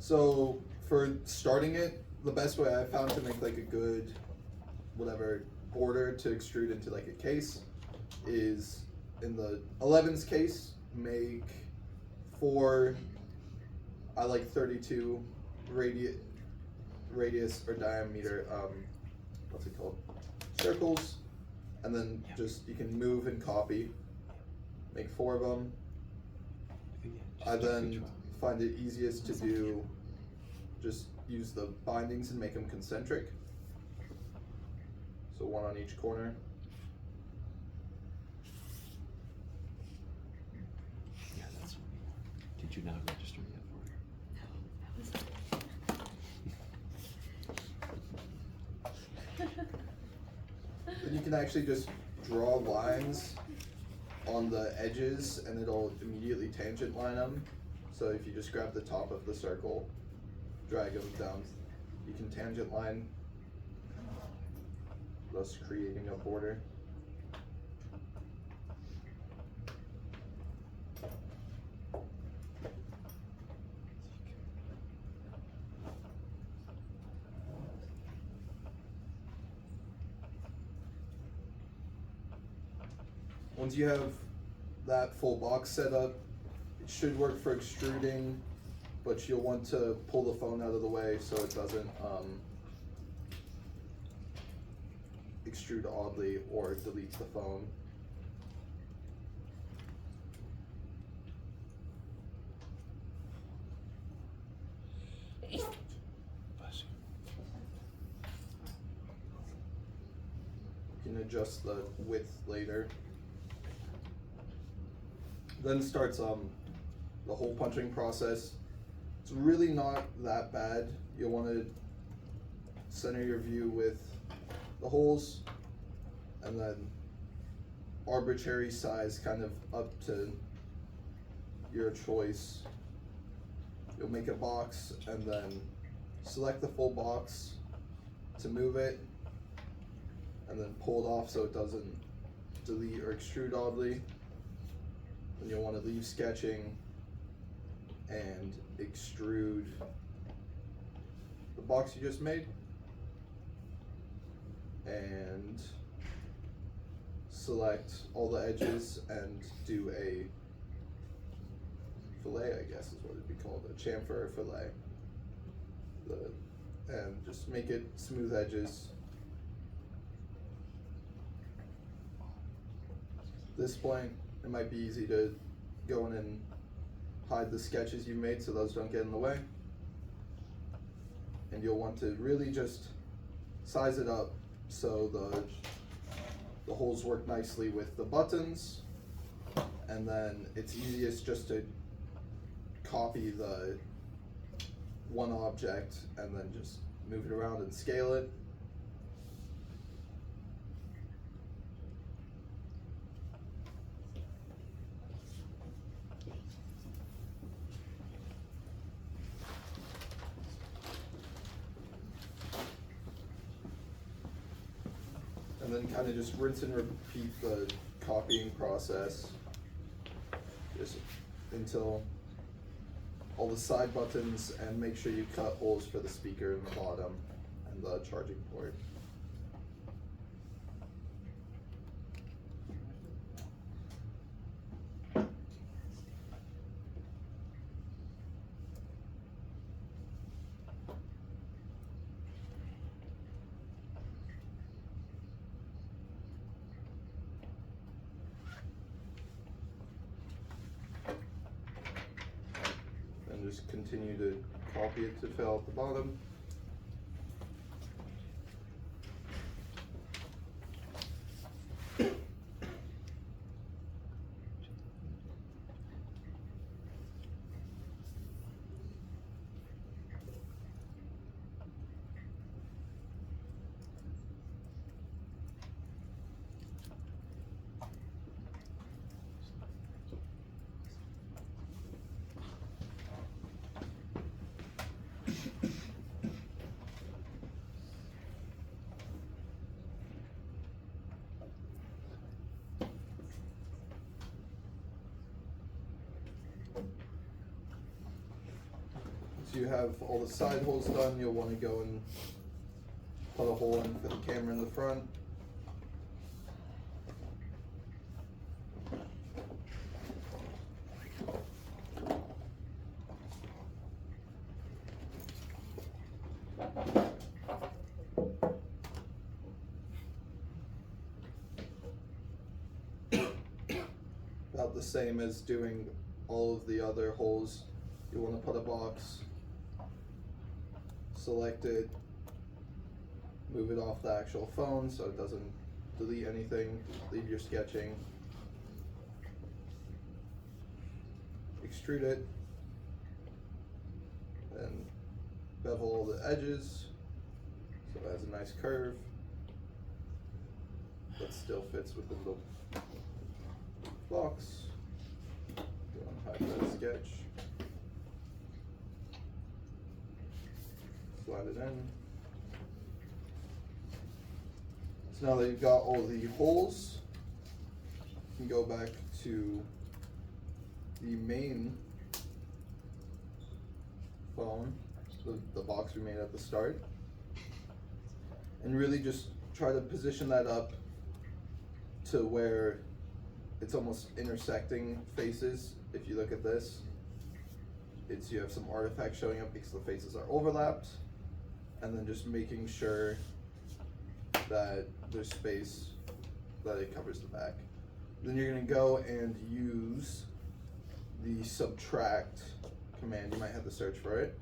So for starting it, the best way I found to make like a good, whatever, border to extrude into like a case is in the 11s case, make 4, I like 32 radius or diameter, what's it called, circles, and then just, you can move and copy, make 4 of them. I then find it easiest to do, just use the bindings and make them concentric. So 1 on each corner. Yeah, that's. Did you not register yet for it? Then you can actually just draw lines on the edges and it'll immediately tangent line them. So if you just grab the top of the circle, drag them down, you can tangent line, thus creating a border. Once you have that full box set up, it should work for extruding, but you'll want to pull the phone out of the way so it doesn't extrude oddly or deletes the phone. You can adjust the width later. Then starts the hole punching process. It's really not that bad. You'll want to center your view with the holes and then arbitrary size kind of up to your choice. You'll make a box and then select the full box to move it and then pull it off so it doesn't delete or extrude oddly. Then you'll want to leave sketching and extrude the box you just made and select all the edges and do a fillet, I guess is what it'd be called, a chamfer fillet. And just make it smooth edges. This point, it might be easy to go in and hide the sketches you made so those don't get in the way. And you'll want to really just size it up so the holes work nicely with the buttons, and then it's easiest just to copy the one object and then just move it around and scale it. And then kind of just rinse and repeat the copying process just until all the side buttons, and make sure you cut holes for the speaker in the bottom and the charging port. Just continue to copy it to fill out the bottom. Once you have all the side holes done, you'll want to go and put a hole in for the camera in the front. About the same as doing all of the other holes. You want to put a box, select it, move it off the actual phone so it doesn't delete anything, leave your sketching, extrude it, and bevel all the edges so it has a nice curve but still fits within the box. Go unpack that sketch, slide it in. So now that you've got all the holes, you can go back to the main phone, the box we made at the start, and really just try to position that up to where it's almost intersecting faces. If you look at this, you have some artifacts showing up because the faces are overlapped, and then just making sure that there's space, that it covers the back. Then you're going to go and use the subtract command. You might have to search for it.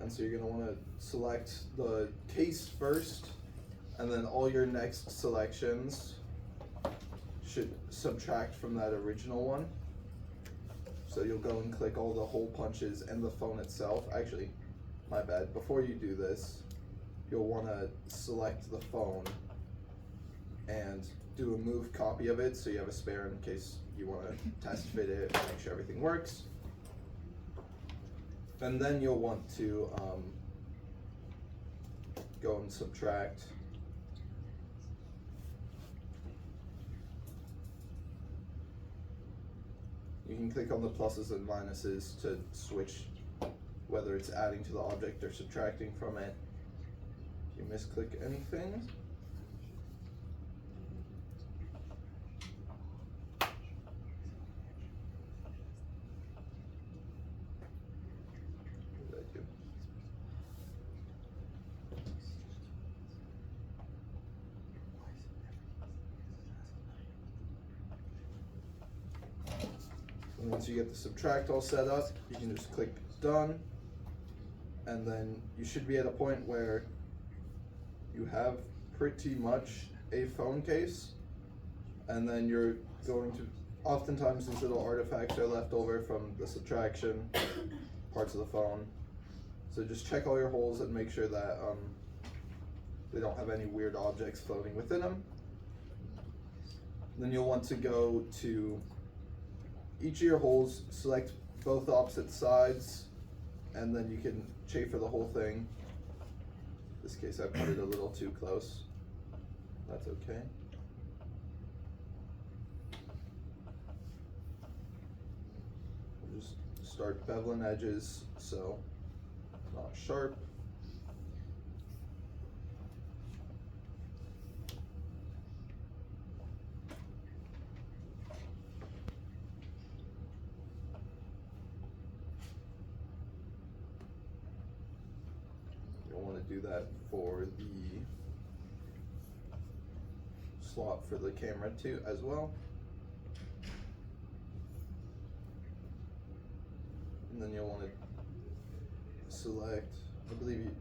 And so you're going to want to select the case first, and then all your next selections should subtract from that original one. So you'll go and click all the hole punches and the phone itself. Actually, my bad. Before you do this, you'll want to select the phone and do a move copy of it so you have a spare in case you want to test fit it and make sure everything works. And then you'll want to go and subtract. You can click on the pluses and minuses to switch whether it's adding to the object or subtracting from it. If you misclick anything, and once you get the subtract all set up, you can just click done, and then you should be at a point where you have pretty much a phone case, and then you're going to, oftentimes these little artifacts are left over from the subtraction parts of the phone. So just check all your holes and make sure that they don't have any weird objects floating within them. Then you'll want to go to each of your holes, select both opposite sides, and then you can chamfer the whole thing. In this case, I put it a little too close. That's okay. We'll just start beveling edges so it's not sharp. Do that for the slot for the camera too as well. And then you'll want to select, I believe you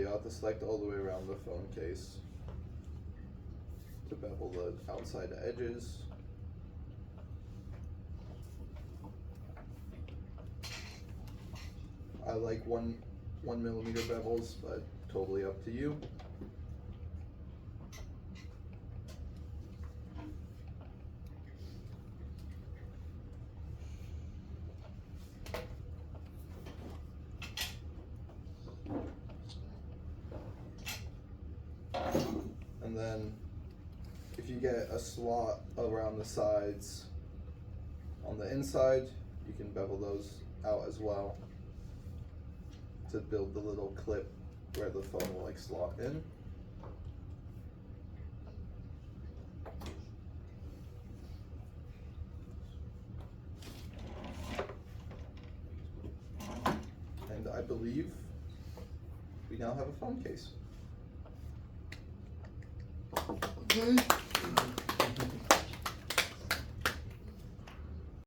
you'll have to select all the way around the phone case to bevel the outside edges. I like one 1mm bevels, but totally up to you. And then if you get a slot around the sides on the inside, you can bevel those out as well to build the little clip where the phone will like slot in. And I believe we now have a phone case. Okay.